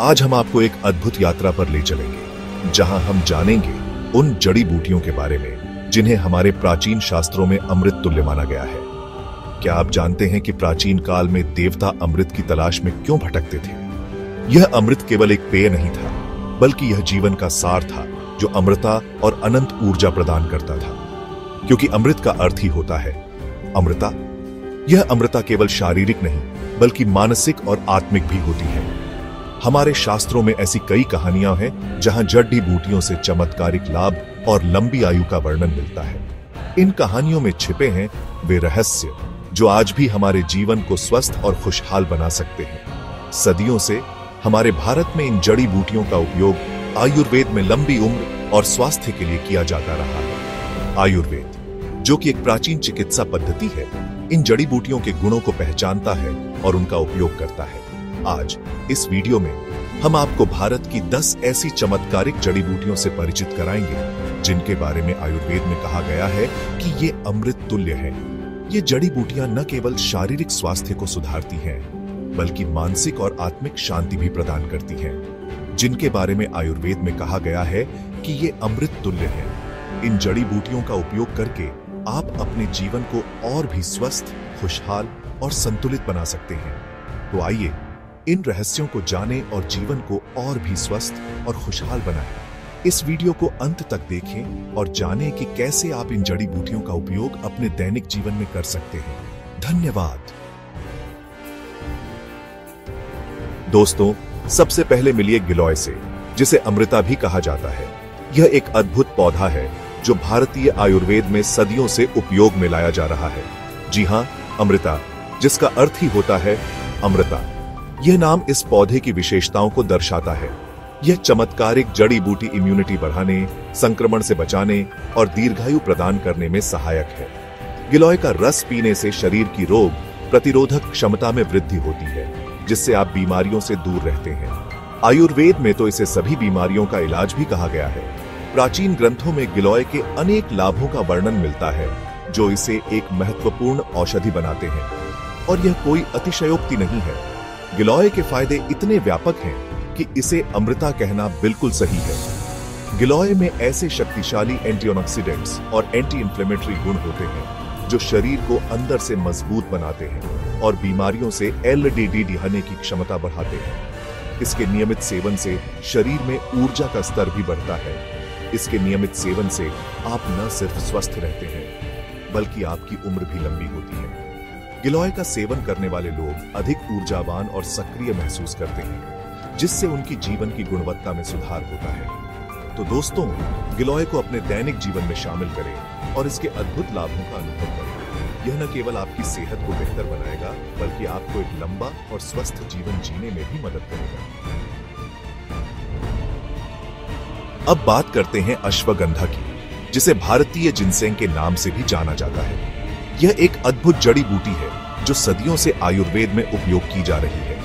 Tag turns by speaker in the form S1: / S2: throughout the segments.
S1: आज हम आपको एक अद्भुत यात्रा पर ले चलेंगे, जहां हम जानेंगे उन जड़ी बूटियों के बारे में जिन्हें हमारे प्राचीन शास्त्रों में अमृत तुल्य माना गया है। क्या आप जानते हैं कि प्राचीन काल में देवता अमृत की तलाश में क्यों भटकते थे? यह अमृत केवल एक पेय नहीं था, बल्कि यह जीवन का सार था जो अमृता और अनंत ऊर्जा प्रदान करता था। क्योंकि अमृत का अर्थ ही होता है अमृता। यह अमृता केवल शारीरिक नहीं, बल्कि मानसिक और आत्मिक भी होती है। हमारे शास्त्रों में ऐसी कई कहानियां हैं जहां जड़ी बूटियों से चमत्कारिक लाभ और लंबी आयु का वर्णन मिलता है। इन कहानियों में छिपे हैं वे रहस्य जो आज भी हमारे जीवन को स्वस्थ और खुशहाल बना सकते हैं। सदियों से हमारे भारत में इन जड़ी बूटियों का उपयोग आयुर्वेद में लंबी उम्र और स्वास्थ्य के लिए किया जाता रहा है। आयुर्वेद, जो कि एक प्राचीन चिकित्सा पद्धति है, इन जड़ी बूटियों के गुणों को पहचानता है और उनका उपयोग करता है। आज इस वीडियो में हम आपको भारत की 10 ऐसी चमत्कारिक जड़ी बूटियों से परिचित कराएंगे जिनके बारे में आयुर्वेद में कहा गया है कि ये अमृत तुल्य है। ये जड़ी बूटियां न केवल शारीरिक स्वास्थ्य को सुधारती हैं, बल्कि मानसिक और आत्मिक शांति भी प्रदान करती हैं, जिनके बारे में आयुर्वेद में कहा गया है कि ये अमृत तुल्य है। इन जड़ी बूटियों का उपयोग करके आप अपने जीवन को और भी स्वस्थ, खुशहाल और संतुलित बना सकते हैं। तो आइए इन रहस्यों को जानें और जीवन को और भी स्वस्थ और खुशहाल बनाएं। इस वीडियो को अंत तक देखें और जानें कि कैसे आप इन जड़ी बूटियों का उपयोग अपने दैनिक जीवन में कर सकते हैं। धन्यवाद। दोस्तों, सबसे पहले मिलिए गिलोय से, जिसे अमृता भी कहा जाता है। यह एक अद्भुत पौधा है जो भारतीय आयुर्वेद में सदियों से उपयोग में लाया जा रहा है। जी हां, अमृता, जिसका अर्थ ही होता है अमृता। यह नाम इस पौधे की विशेषताओं को दर्शाता है। यह चमत्कारिक जड़ी बूटी इम्यूनिटी बढ़ाने, संक्रमण से बचाने और दीर्घायु प्रदान करने में सहायक है। गिलोय का रस पीने से शरीर की रोग प्रतिरोधक क्षमता में वृद्धि होती है, जिससे आप बीमारियों से दूर रहते हैं। आयुर्वेद में तो इसे सभी बीमारियों का इलाज भी कहा गया है। प्राचीन ग्रंथों में गिलोय के अनेक लाभों का वर्णन मिलता है, जो इसे एक महत्वपूर्ण औषधि बनाते हैं। और यह कोई अतिशयोक्ति नहीं है। गिलोय के फायदे इतने व्यापक हैं कि इसे अमृता कहना बिल्कुल सही है। गिलोय में ऐसे शक्तिशाली एंटीऑक्सीडेंट्स और एंटी इंफ्लेमेटरी गुण होते हैं जो शरीर को अंदर से मजबूत बनाते हैं और बीमारियों से एलडीडी दिहाने की क्षमता बढ़ाते हैं। इसके नियमित सेवन से शरीर में ऊर्जा का स्तर भी बढ़ता है। इसके नियमित सेवन से आप न सिर्फ स्वस्थ रहते हैं, बल्कि आपकी उम्र भी लंबी होती है। गिलोय का सेवन करने वाले लोग अधिक ऊर्जावान और सक्रिय महसूस करते हैं, जिससे उनकी जीवन की गुणवत्ता में सुधार होता है। तो दोस्तों, गिलोय को अपने दैनिक जीवन में शामिल करें और इसके अद्भुत लाभों का अनुभव करें। यह न केवल आपकी सेहत को बेहतर बनाएगा, बल्कि आपको एक लंबा और स्वस्थ जीवन जीने में भी मदद करेगा। अब बात करते हैं अश्वगंधा की, जिसे भारतीय जिनसेंग के नाम से भी जाना जाता है। यह एक अद्भुत जड़ी बूटी है जो सदियों से आयुर्वेद में उपयोग की जा रही है।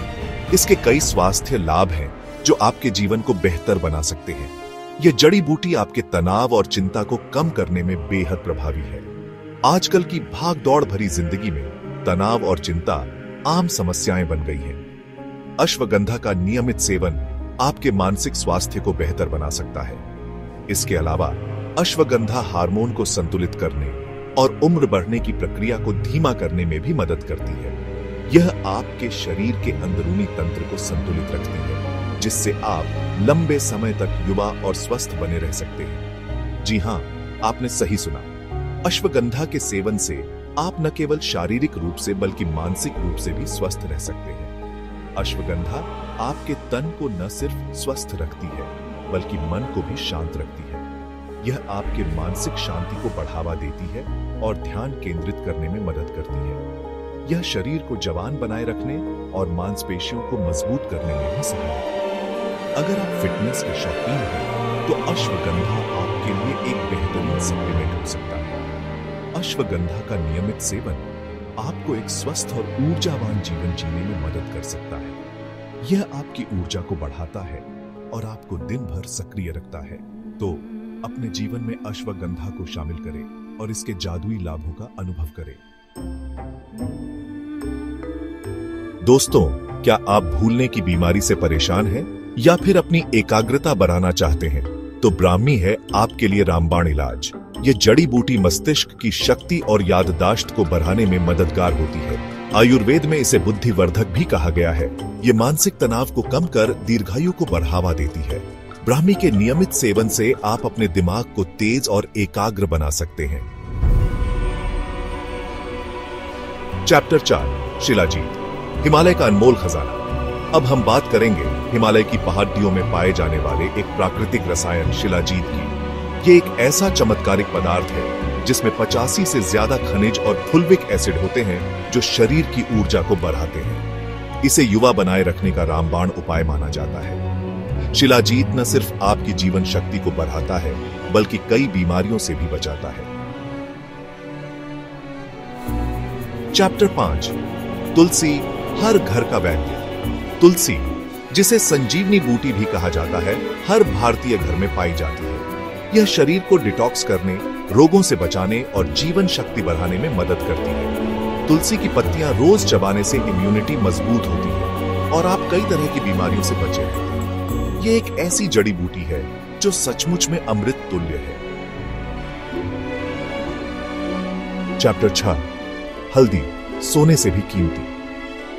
S1: इसके कई स्वास्थ्य लाभ हैं जो आपके जीवन को बेहतर बना सकते हैं। यह जड़ी बूटी आपके तनाव और चिंता को कम करने में बेहद प्रभावी है। आजकल की भाग दौड़ भरी जिंदगी में तनाव और चिंता आम समस्याएं बन गई हैं। अश्वगंधा का नियमित सेवन आपके मानसिक स्वास्थ्य को बेहतर बना सकता है। इसके अलावा अश्वगंधा हार्मोन को संतुलित करने और उम्र बढ़ने की प्रक्रिया को धीमा करने में भी मदद करती है। यह आपके शरीर के अंदरूनी तंत्र को संतुलित रखती है, जिससे आप लंबे समय तक युवा और स्वस्थ बने रह सकते हैं। जी हां, आपने सही सुना। अश्वगंधा के सेवन से आप न केवल शारीरिक रूप से बल्कि मानसिक रूप से भी स्वस्थ रह सकते हैं। अश्वगंधा आपके तन को न सिर्फ स्वस्थ रखती है, बल्कि मन को भी शांत रखती है। यह आपके मानसिक शांति को बढ़ावा देती है और ध्यान केंद्रित करने में मदद करती है। यह शरीर को जवान बनाए रखने और मांसपेशियों को मजबूत करने में भी सहायक है। अगर आप फिटनेस के शौकीन हैं, तो अश्वगंधा आपके लिए एक बेहतरीन सप्लीमेंट हो सकता है। अश्वगंधा का नियमित सेवन आपको एक स्वस्थ और ऊर्जावान जीवन जीने में मदद कर सकता है। यह आपकी ऊर्जा को बढ़ाता है और आपको दिन भर सक्रिय रखता है। तो अपने जीवन में अश्वगंधा को शामिल करें और इसके जादुई लाभों का अनुभव करें। दोस्तों, क्या आप भूलने की बीमारी से परेशान हैं? या फिर अपनी एकाग्रता बढ़ाना चाहते हैं तो ब्राह्मी है आपके लिए रामबाण इलाज। ये जड़ी बूटी मस्तिष्क की शक्ति और याददाश्त को बढ़ाने में मददगार होती है। आयुर्वेद में इसे बुद्धिवर्धक भी कहा गया है। ये मानसिक तनाव को कम कर दीर्घायु को बढ़ावा देती है। ब्राह्मी के नियमित सेवन से आप अपने दिमाग को तेज और एकाग्र बना सकते हैं। चैप्टर 4 शिलाजीत, हिमालय का अनमोल खजाना। अब हम बात करेंगे हिमालय की पहाड़ियों में पाए जाने वाले एक प्राकृतिक रसायन शिलाजीत की। ये एक ऐसा चमत्कारिक पदार्थ है जिसमें 85 से ज्यादा खनिज और फुल्विक एसिड होते हैं जो शरीर की ऊर्जा को बढ़ाते हैं। इसे युवा बनाए रखने का रामबाण उपाय माना जाता है। शिलाजीत न सिर्फ आपकी जीवन शक्ति को बढ़ाता है बल्कि कई बीमारियों से भी बचाता है। चैप्टर 5 तुलसी, हर घर का वैद्य। तुलसी, जिसे संजीवनी बूटी भी कहा जाता है, हर भारतीय घर में पाई जाती है। यह शरीर को डिटॉक्स करने, रोगों से बचाने और जीवन शक्ति बढ़ाने में मदद करती है। तुलसी की पत्तियां रोज चबाने से इम्यूनिटी मजबूत होती है और आप कई तरह की बीमारियों से बचे रहते हैं। यह एक ऐसी जड़ी बूटी है जो सचमुच में अमृत तुल्य है। चैप्टर 6 हल्दी, सोने से भी कीमती।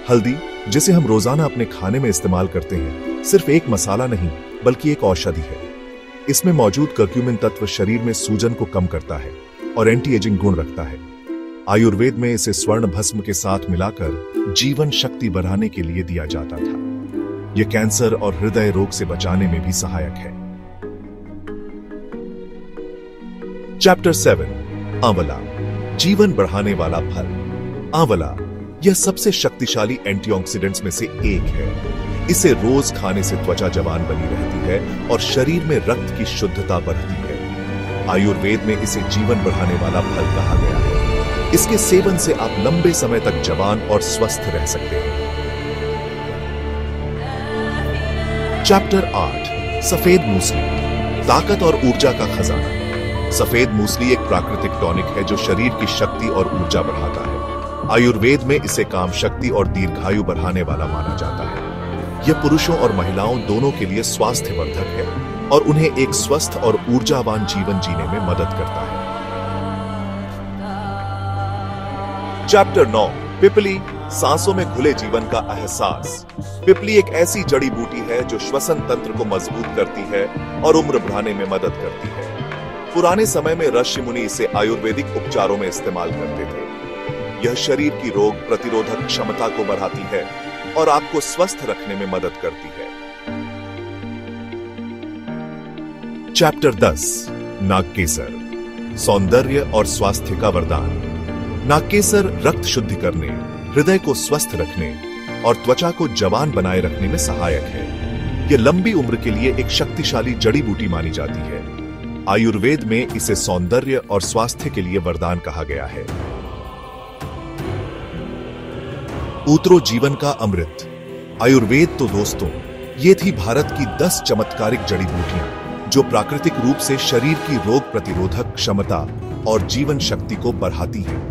S1: हल्दी, जिसे हम रोजाना अपने खाने में इस्तेमाल करते हैं, सिर्फ एक मसाला नहीं बल्कि एक औषधि है। इसमें मौजूद कर्क्यूमिन तत्व शरीर में सूजन को कम करता है और एंटी एजिंग गुण रखता है। आयुर्वेद में इसे स्वर्ण भस्म के साथ मिलाकर जीवन शक्ति बढ़ाने के लिए दिया जाता था। यह कैंसर और हृदय रोग से बचाने में भी सहायक है। चैप्टर 7 आंवला, जीवन बढ़ाने वाला फल। आंवला यह सबसे शक्तिशाली एंटीऑक्सीडेंट्स में से एक है। इसे रोज खाने से त्वचा जवान बनी रहती है और शरीर में रक्त की शुद्धता बढ़ती है। आयुर्वेद में इसे जीवन बढ़ाने वाला फल कहा गया है। इसके सेवन से आप लंबे समय तक जवान और स्वस्थ रह सकते हैं। चैप्टर 8 सफेद मूसली, ताकत और ऊर्जा का खजाना। सफेद मूसली एक प्राकृतिक टॉनिक है जो शरीर की शक्ति और ऊर्जा बढ़ाता है। आयुर्वेद में इसे काम शक्ति और दीर्घायु बढ़ाने वाला माना जाता है। यह पुरुषों और महिलाओं दोनों के लिए स्वास्थ्यवर्धक है और उन्हें एक स्वस्थ और ऊर्जावान जीवन जीने में मदद करता है। चैप्टर 9 पिपली, सांसों में घुले जीवन का एहसास। पिपली एक ऐसी जड़ी बूटी है जो श्वसन तंत्र को मजबूत करती है और उम्र बढ़ाने में मदद करती है। पुराने समय में ऋषि मुनि इसे आयुर्वेदिक उपचारों में इस्तेमाल करते थे। यह शरीर की रोग प्रतिरोधक क्षमता को बढ़ाती है और आपको स्वस्थ रखने में मदद करती है। चैप्टर 10 नागकेसर, सौंदर्य और स्वास्थ्य का वरदान। नागकेसर रक्त शुद्धि करने, हृदय को स्वस्थ रखने और त्वचा को जवान बनाए रखने में सहायक है। यह लंबी उम्र के लिए एक शक्तिशाली जड़ी बूटी मानी जाती है। आयुर्वेद में इसे सौंदर्य और स्वास्थ्य के लिए वरदान कहा गया है। ऊतरो जीवन का अमृत। आयुर्वेद तो दोस्तों, ये थी भारत की 10 चमत्कारिक जड़ी बूटियां जो प्राकृतिक रूप से शरीर की रोग प्रतिरोधक क्षमता और जीवन शक्ति को बढ़ाती हैं।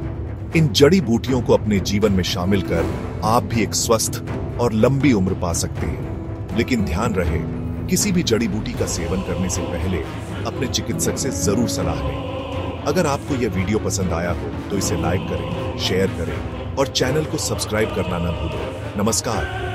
S1: इन जड़ी बूटियों को अपने जीवन में शामिल कर आप भी एक स्वस्थ और लंबी उम्र पा सकते हैं। लेकिन ध्यान रहे, किसी भी जड़ी बूटी का सेवन करने से पहले अपने चिकित्सक से जरूर सलाह लें। अगर आपको यह वीडियो पसंद आया हो तो इसे लाइक करें, शेयर करें और चैनल को सब्सक्राइब करना न भूलें। नमस्कार।